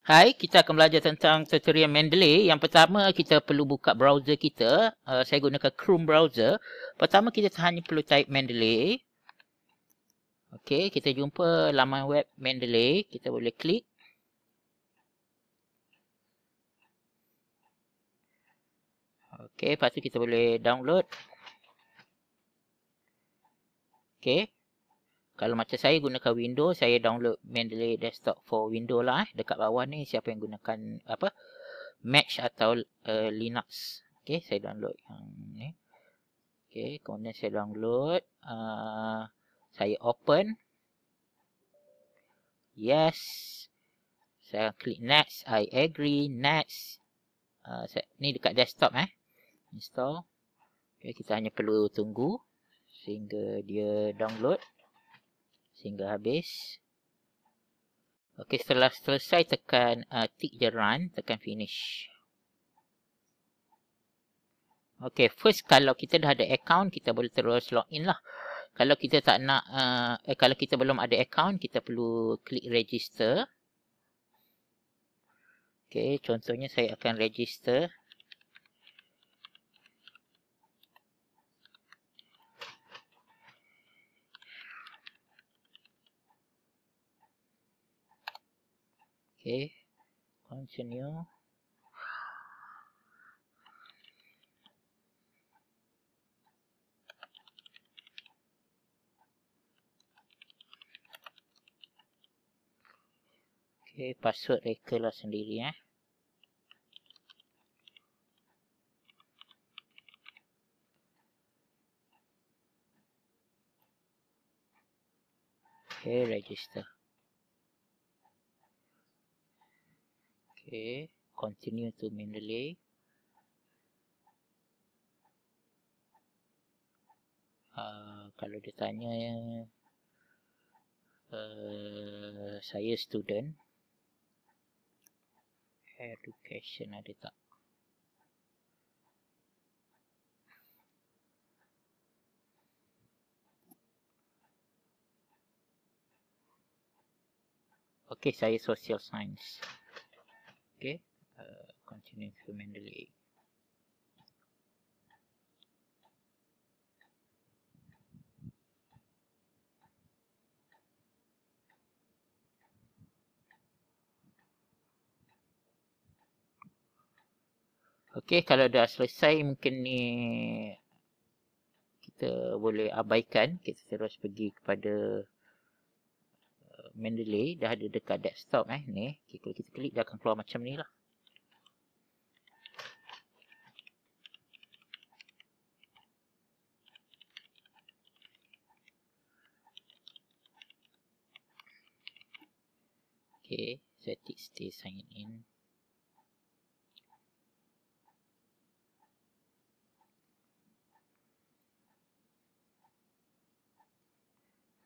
Hai, kita akan belajar tentang tutorial Mendeley. Yang pertama, kita perlu buka browser kita. Saya gunakan Chrome browser. Pertama, kita hanya perlu type Mendeley. Okey, kita jumpa laman web Mendeley. Kita boleh klik. Okey, lepas tu kita boleh download. Okey. Kalau macam saya gunakan Windows, saya download Mendeley Desktop for Windows lah. Dekat bawah ni siapa yang gunakan Mac atau Linux. Okey, saya download yang ni. Okey, kemudian saya download. Saya open. Yes. Saya klik next. I agree. Next. Ni dekat desktop install. Okay, kita hanya perlu tunggu sehingga dia download sehingga habis. Okey, setelah selesai tekan tick je run, tekan finish. Okey, first kalau kita dah ada account, kita boleh terus login lah. Kalau kita tak nak kalau kita belum ada account, kita perlu klik register. Okey, contohnya saya akan register. Okey, continue. Okey, password reka lah sendiri Okey, register. Okey, continue to Mendeley. Kalau dia tanya saya student. Education ada tak? Okey, saya social science. Okey, continue to Mendeley. Okey, kalau dah selesai mungkin ni kita boleh abaikan. Kita terus pergi kepada Mendeley. Dah ada dekat desktop ni. Okay, kalau kita klik dia akan keluar macam ni lah. Okey, saya tick stay sign in.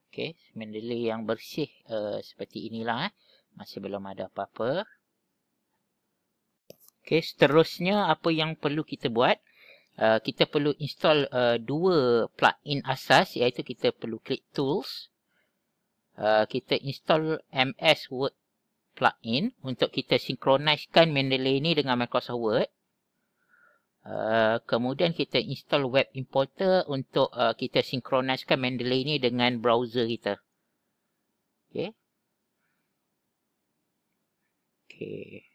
Okey, Mendeley yang bersih seperti inilah masih belum ada apa-apa. Okey, seterusnya apa yang perlu kita buat? Kita perlu install dua plugin asas, iaitu kita perlu klik tools. Kita install MS Word plugin untuk kita sinkroniskan Mendeley ni dengan Microsoft Word. Kemudian kita install web importer untuk kita sinkroniskan Mendeley ni dengan browser kita. Okey. Okey.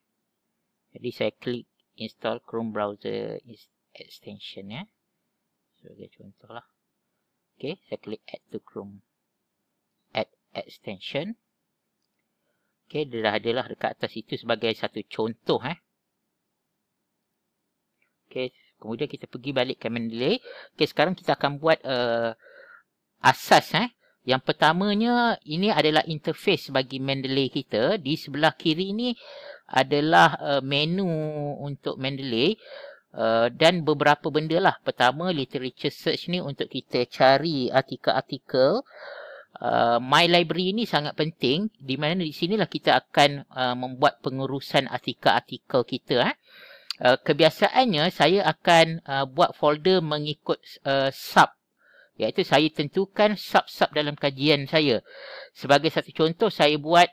Jadi saya klik install Chrome browser extension sebagai contoh lah. Okey, saya klik add to Chrome. Add extension. Okey, dia dah adalah dekat atas itu sebagai satu contoh Okey, kemudian kita pergi balik ke Mendeley. Okey, sekarang kita akan buat asas Yang pertamanya, ini adalah interface bagi Mendeley kita. Di sebelah kiri ni adalah menu untuk Mendeley. Dan beberapa benda lah. Pertama, literature search ni untuk kita cari artikel-artikel. My library ni sangat penting. Di mana di sinilah kita akan membuat pengurusan artikel-artikel kita. Kebiasaannya, saya akan buat folder mengikut sub. Iaitu saya tentukan sub-sub dalam kajian saya. Sebagai satu contoh, saya buat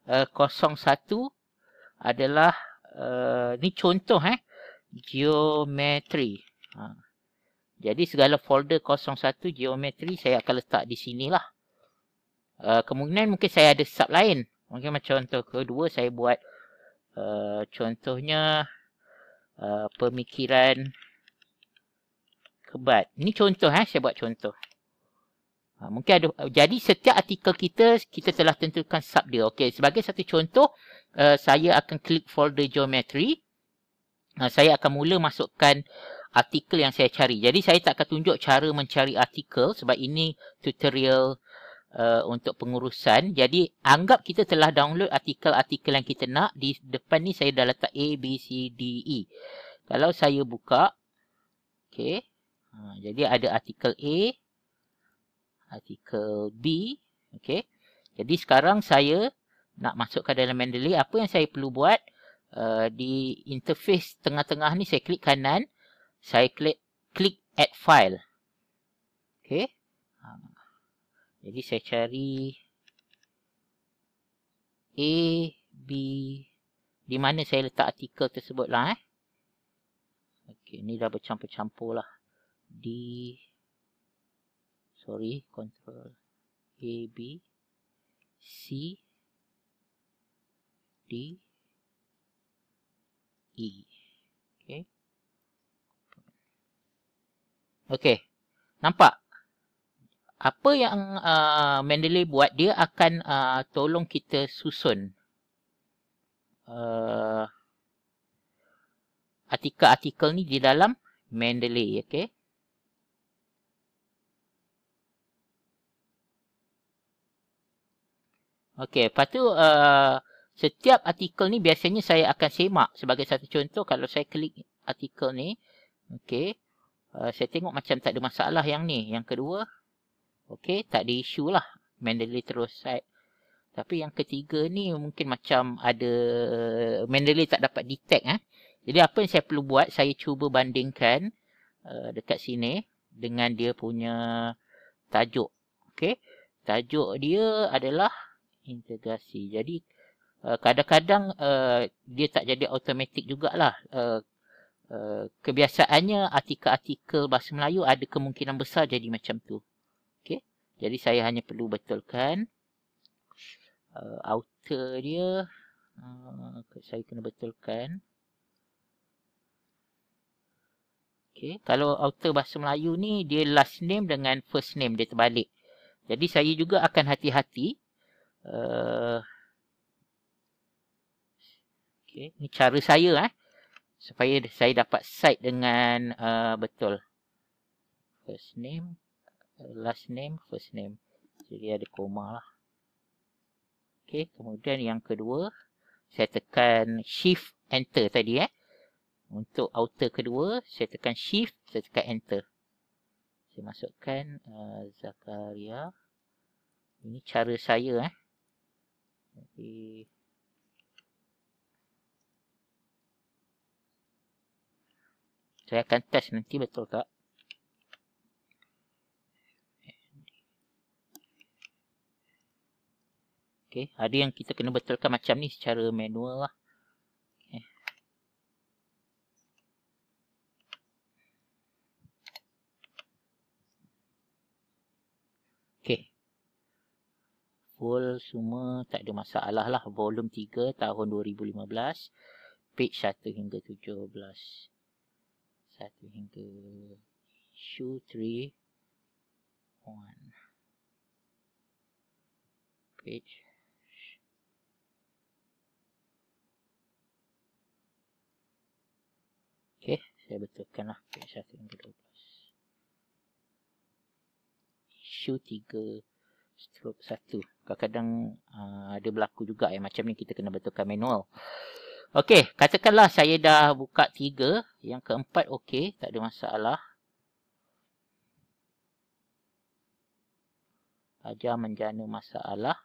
01 adalah ni contoh geometri. Jadi segala folder 01 geometri saya akan letak di sinilah. Kemungkinan mungkin saya ada sub lain. Mungkin macam contoh kedua saya buat contohnya pemikiran kebat. Ini contoh saya buat contoh. Mungkin ada, jadi setiap artikel kita telah tentukan sub dia. Okey, sebagai satu contoh, saya akan klik folder geometri. Saya akan mula masukkan artikel yang saya cari. Jadi saya tak akan tunjuk cara mencari artikel sebab ini tutorial untuk pengurusan. Jadi anggap kita telah download artikel-artikel yang kita nak. Di depan ni saya dah letak A, B, C, D, E. Kalau saya buka, okey. Jadi ada artikel A, artikel B, okey. Jadi sekarang saya nak masukkan dalam Mendeley. Apa yang saya perlu buat di interface tengah-tengah ni, saya klik kanan, saya klik add file. Okey. Jadi saya cari A, B, di mana saya letak artikel tersebut lah Okey, ni dah bercampur-campur lah. Control A, B, C, D, E. Okey. Okey. Nampak? Apa yang Mendeley buat, dia akan tolong kita susun artikel-artikel ni di dalam Mendeley. Okey. Okey, lepas tu setiap artikel ni biasanya saya akan semak. Sebagai satu contoh, kalau saya klik artikel ni, okey, saya tengok macam tak ada masalah yang ni. Yang kedua, okey, tak ada isu lah. Mendeley terus side. Tapi yang ketiga ni mungkin macam ada Mendeley tak dapat detect. Jadi apa yang saya perlu buat, saya cuba bandingkan dekat sini dengan dia punya tajuk. Okey, tajuk dia adalah integrasi. Jadi kadang-kadang dia tak jadi automatik jugalah. Kebiasaannya artikel-artikel bahasa Melayu ada kemungkinan besar jadi macam tu. Okey. Jadi saya hanya perlu betulkan outer dia. Saya kena betulkan. Okey, kalau outer bahasa Melayu ni dia last name dengan first name, dia terbalik. Jadi saya juga akan hati-hati. Okey, ni cara saya supaya saya dapat cite dengan betul. First name, last name, first name. Jadi ada koma lah. Okey, kemudian yang kedua, saya tekan shift enter tadi Untuk outer kedua, saya tekan shift, saya tekan enter. Saya masukkan Zakaria. Ini cara saya Jadi saya akan test nanti betul tak. Okey, ada yang kita kena betulkan macam ni secara manual lah. Okey. Full semua tak ada masalah lah. Volume 3 tahun 2015. Page 1 hingga 17. 1 hingga issue 3. 1. Page. Okey, saya betulkan lah. Page 1 hingga 12. Issue 3 stroke 1. Kadang-kadang ada berlaku juga macam ni, kita kena betulkan manual. Okey, katakanlah saya dah buka 3. Yang keempat okey, tak ada masalah. Ajar menjana masalah.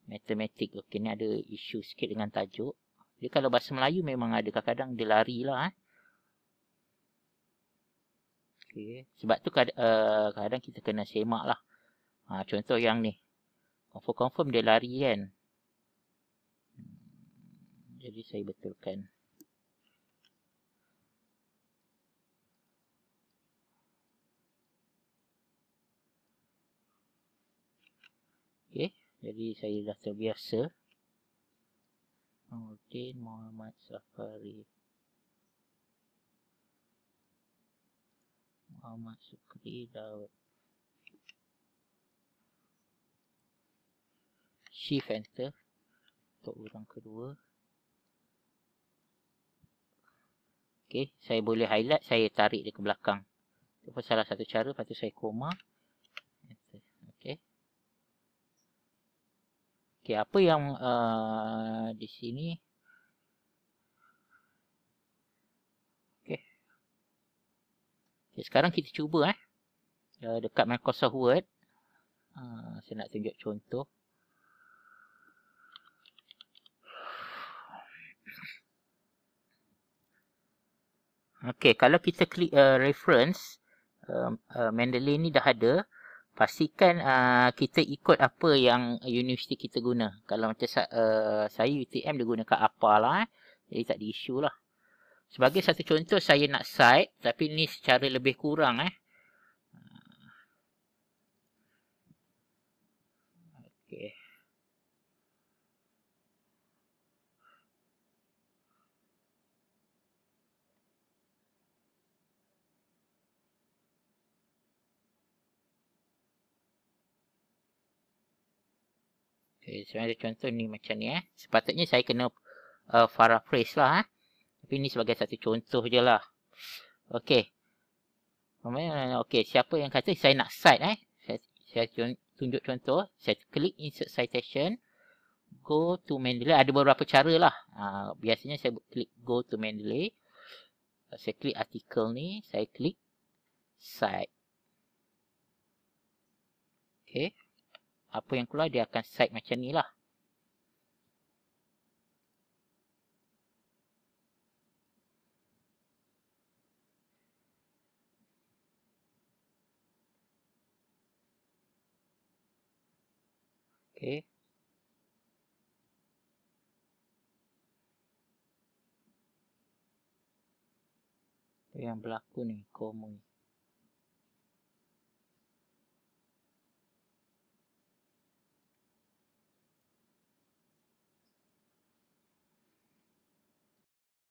Matematik. Okey, ni ada isu sikit dengan tajuk. Jadi kalau bahasa Melayu memang ada, kadang-kadang dia lari lah. Okey, sebab tu kadang kita kena semak lah. Contoh yang ni. Confirm dia lari kan. Jadi saya betulkan. Okey, jadi saya dah terbiasa. Nurdin Muhammad Safari. Muhammad Sukri Daud. Shift enter untuk orang kedua. Okey, saya boleh highlight, saya tarik dia ke belakang. Itu salah satu cara. Lepas tu saya koma. Okey. Okey, apa yang di sini? Okey. Okay, sekarang kita cuba dekat Microsoft Word. Saya nak tunjuk contoh. Okey, kalau kita klik reference, Mendeley ni dah ada. Pastikan kita ikut apa yang universiti kita guna. Kalau macam saya UTM dia gunakan apa lah. Jadi tak ada isu lah. Sebagai satu contoh saya nak cite, tapi ni secara lebih kurang Okey. Okay, sebenarnya contoh ni macam ni Sepatutnya saya kena paraphrase lah Tapi ni sebagai satu contoh je lah. Okey. Okey, siapa yang kata saya nak cite saya tunjuk contoh. Saya klik insert citation. Go to Mendeley. Ada beberapa cara lah. Biasanya saya klik go to Mendeley. Saya klik artikel ni. Saya klik cite. Okey. Apa yang keluar dia akan cite macam ni lah. Okey. Yang berlaku ni, Komui.